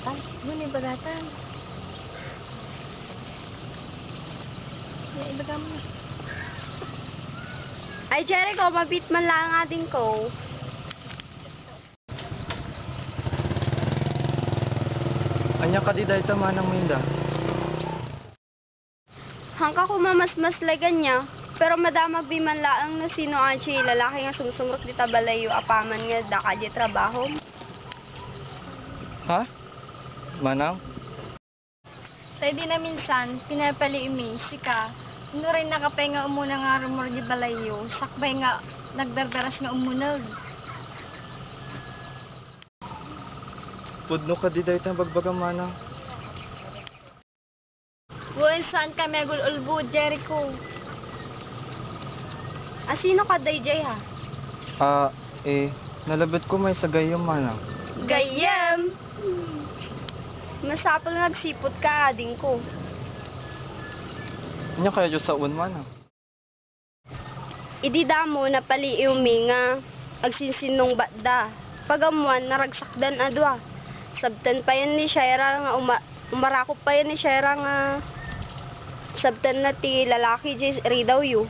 bagatan. Ngunit bagatan. Ibaga mo. Ay, Jericho, mabit man lang nga din ko. Anya ka di dahil tamanang minda. Hangka ko mamasmaslagan niya. Pero madamag biman laang no sino anchi lalaki nga sumsumrot di tabalayo apaman nga daka di trabaho. Ha? Manang? Tayo di na minsan, pinapali imi, sika. Ano rin nakapay nga umuna nga rumor di balayo. Sakbay nga nagdardaras nga umunag. Pudno ka di dahil tang bagbagang manang. Buwan saan kami agululbo, Jericho. Sino ka dayjay ha? Nalabit ko may sagayong manang. Gayem! Masapal nagsipot ka ading ko. Anya kaya Diyos sa un manang. Idi damo na paliiw mi nga agsinsinong batda. Pagamuan naragsakdan adwa. Sabtan pa yan ni Shaira nga umarakop pa yan ni Shaira nga sabtan na ti lalaki di ridaw yu.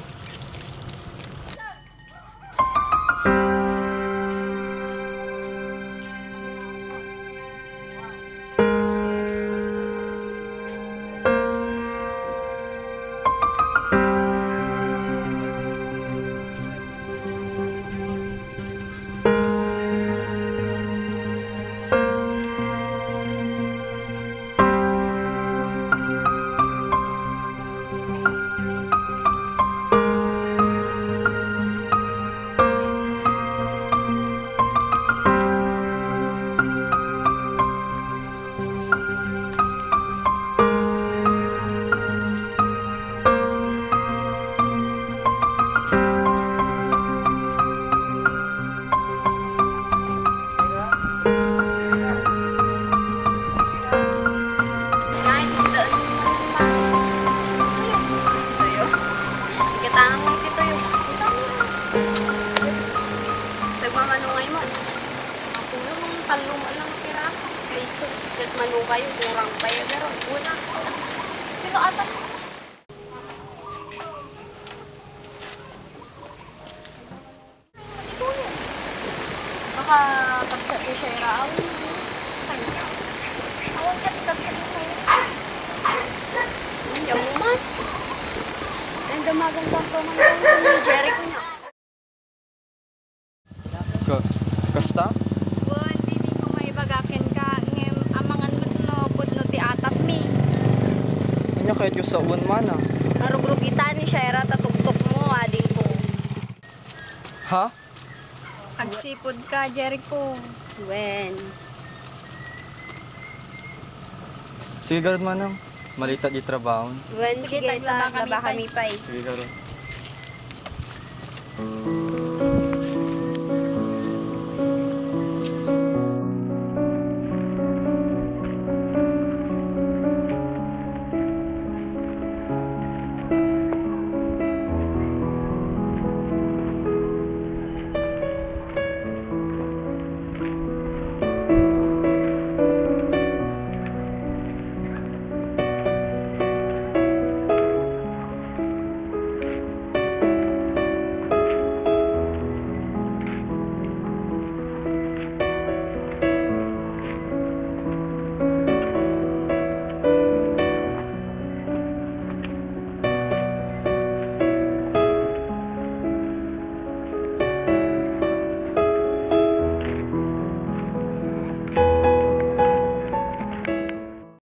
Manungay mo. Mapulo mong talungan ng piraso. Ay, sus, jet manungay, kurang pa yun. Pero, una. Sino ata? Matitulog. Baka tagsa ko siya iraaw. Saan ka? Awag sa tagsa ko siya. Yung mo man. Ang damagang kampangan ko ni Jericho niya. Kasta? Buwan, di ko maibagakin ka. Ngem, amangan mo no, pudno ti atap mi. Anya kaya Diyos sa un manang. Narugrugita ni Shaira tatuktok mo ading ko. Ha? Agsipod ka, Jericho. Wen. Sige garod manang. Malita di trabaho. Wen, Sige, sige, taglaba taglaba kami, kami pa eh. Sige garod.